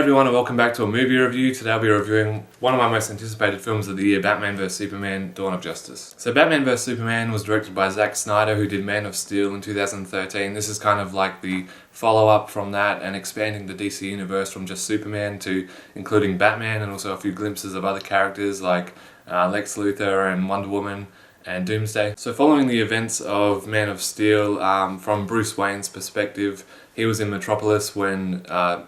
everyone and welcome back to a movie review. Today I'll be reviewing one of my most anticipated films of the year, Batman vs Superman: Dawn of Justice. So Batman vs Superman was directed by Zack Snyder, who did Man of Steel in 2013. This is kind of like the follow-up from that and expanding the DC universe from just Superman to including Batman and also a few glimpses of other characters like Lex Luthor and Wonder Woman and Doomsday. So following the events of Man of Steel, from Bruce Wayne's perspective, he was in Metropolis when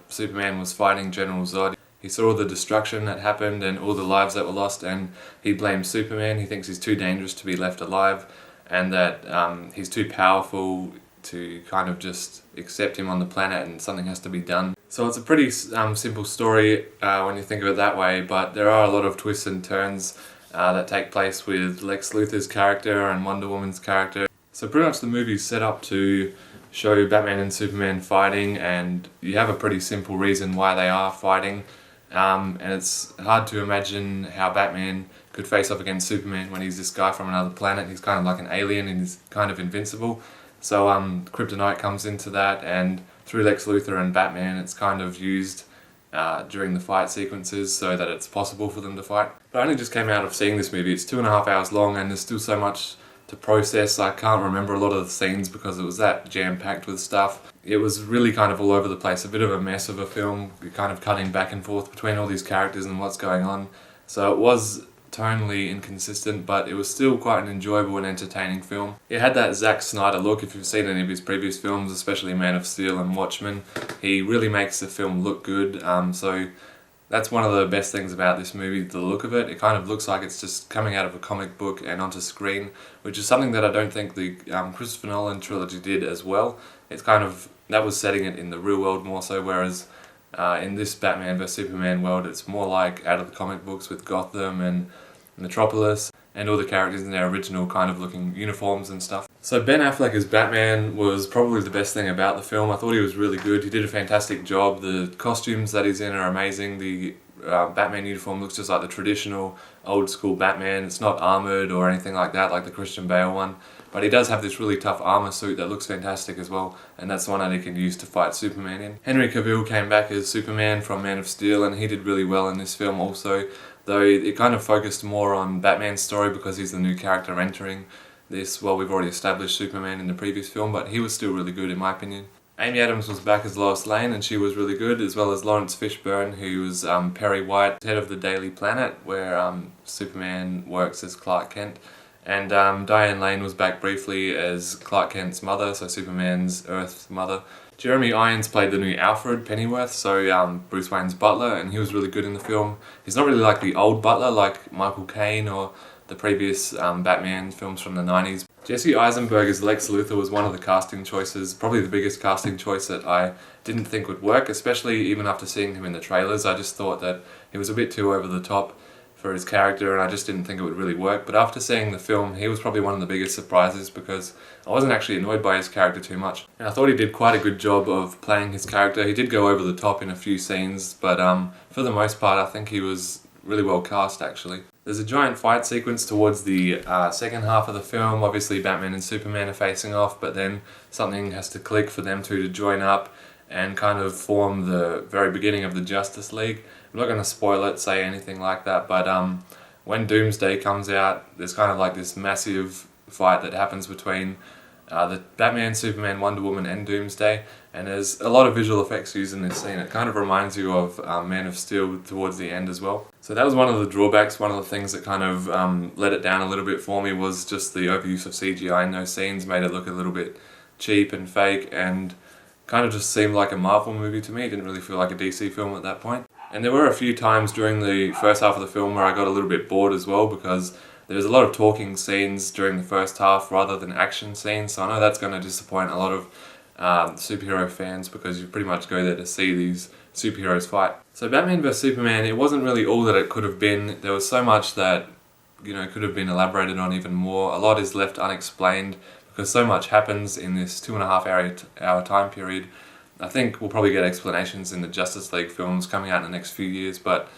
Superman was fighting General Zod. He saw all the destruction that happened and all the lives that were lost, and he blames Superman. He thinks he's too dangerous to be left alive and that he's too powerful to kind of just accept him on the planet and something has to be done. So it's a pretty simple story when you think of it that way, but there are a lot of twists and turns that take place with Lex Luthor's character and Wonder Woman's character. So pretty much the movie's set up to show Batman and Superman fighting, and you have a pretty simple reason why they are fighting, and it's hard to imagine how Batman could face off against Superman when he's this guy from another planet. He's kind of like an alien and he's kind of invincible. So kryptonite comes into that, and through Lex Luthor and Batman it's kind of used during the fight sequences so that it's possible for them to fight. But I only just came out of seeing this movie. It's 2.5 hours long and there's still so much to process. I can't remember a lot of the scenes because it was that jam-packed with stuff. It was really kind of all over the place, a bit of a mess of a film, kind of cutting back and forth between all these characters and what's going on. So it was tonally inconsistent, but it was still quite an enjoyable and entertaining film. It had that Zack Snyder look. If you've seen any of his previous films, especially Man of Steel and Watchmen, he really makes the film look good. So that's one of the best things about this movie, the look of it. It kind of looks like it's just coming out of a comic book and onto screen, which is something that I don't think the Christopher Nolan trilogy did as well. It's kind of, that was setting it in the real world more so, whereas in this Batman vs Superman world, it's more like out of the comic books with Gotham and Metropolis and all the characters in their original kind of looking uniforms and stuff. So Ben Affleck as Batman was probably the best thing about the film. I thought he was really good. He did a fantastic job. The costumes that he's in are amazing. The Batman uniform looks just like the traditional old school Batman. It's not armoured or anything like that, like the Christian Bale one. But he does have this really tough armour suit that looks fantastic as well, and that's the one that he can use to fight Superman in. Henry Cavill came back as Superman from Man of Steel, and he did really well in this film also, though it kind of focused more on Batman's story because he's the new character entering this. Well, we've already established Superman in the previous film, but he was still really good in my opinion. Amy Adams was back as Lois Lane and she was really good, as well as Laurence Fishburne, who was Perry White, head of the Daily Planet, where Superman works as Clark Kent. And Diane Lane was back briefly as Clark Kent's mother, so Superman's Earth's mother. Jeremy Irons played the new Alfred Pennyworth, so Bruce Wayne's butler, and he was really good in the film. He's not really like the old butler like Michael Caine or the previous Batman films from the 90s. Jesse Eisenberg as Lex Luthor was one of the casting choices, probably the biggest casting choice that I didn't think would work, especially even after seeing him in the trailers. I just thought that he was a bit too over the top for his character and I just didn't think it would really work. But after seeing the film, he was probably one of the biggest surprises because I wasn't actually annoyed by his character too much. And I thought he did quite a good job of playing his character. He did go over the top in a few scenes, but for the most part I think he was really well cast actually. There's a giant fight sequence towards the second half of the film. Obviously Batman and Superman are facing off, but then something has to click for them two to join up and kind of form the very beginning of the Justice League. I'm not going to spoil it, say anything like that, but when Doomsday comes out, there's kind of like this massive fight that happens between the Batman, Superman, Wonder Woman and Doomsday, and there's a lot of visual effects used in this scene. It kind of reminds you of Man of Steel towards the end as well. So that was one of the drawbacks. One of the things that kind of let it down a little bit for me was just the overuse of CGI in those scenes. Made it look a little bit cheap and fake and kind of just seemed like a Marvel movie to me. It didn't really feel like a DC film at that point. And there were a few times during the first half of the film where I got a little bit bored as well because there's a lot of talking scenes during the first half rather than action scenes, so I know that's going to disappoint a lot of superhero fans because you pretty much go there to see these superheroes fight. So Batman vs Superman, it wasn't really all that it could have been. There was so much that, you know, could have been elaborated on even more. A lot is left unexplained because so much happens in this 2.5 hour time period. I think we'll probably get explanations in the Justice League films coming out in the next few years, but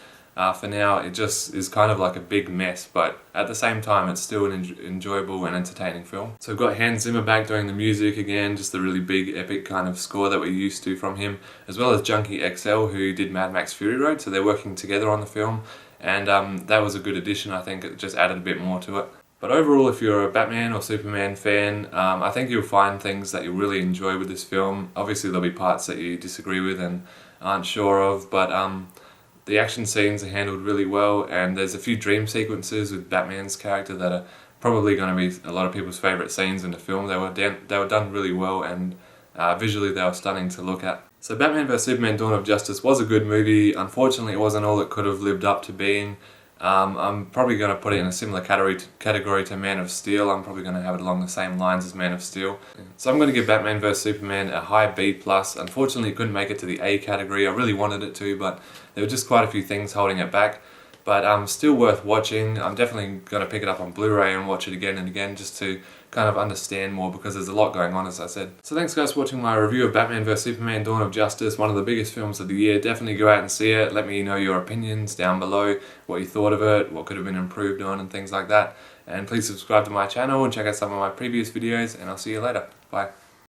For now, it just is kind of like a big mess, but at the same time, it's still an enjoyable and entertaining film. So we've got Hans Zimmer back doing the music again, just the really big, epic kind of score that we're used to from him, as well as Junkie XL, who did Mad Max Fury Road, so they're working together on the film, and that was a good addition. I think it just added a bit more to it. But overall, if you're a Batman or Superman fan, I think you'll find things that you'll really enjoy with this film. Obviously, there'll be parts that you disagree with and aren't sure of, but the action scenes are handled really well, and there's a few dream sequences with Batman's character that are probably going to be a lot of people's favourite scenes in the film. They were done really well, and visually they were stunning to look at. So Batman vs Superman Dawn of Justice was a good movie. Unfortunately, it wasn't all it could have lived up to being. I'm probably going to put it in a similar category to Man of Steel. I'm probably going to have it along the same lines as Man of Steel. So I'm going to give Batman vs Superman a high B+. Unfortunately, it couldn't make it to the A category. I really wanted it to, but there were just quite a few things holding it back. But still worth watching. I'm definitely going to pick it up on Blu-ray and watch it again and again just to kind of understand more, because there's a lot going on, as I said. So thanks guys for watching my review of Batman vs Superman Dawn of Justice, one of the biggest films of the year. Definitely go out and see it. Let me know your opinions down below, what you thought of it, what could have been improved on and things like that. And please subscribe to my channel and check out some of my previous videos, and I'll see you later. Bye.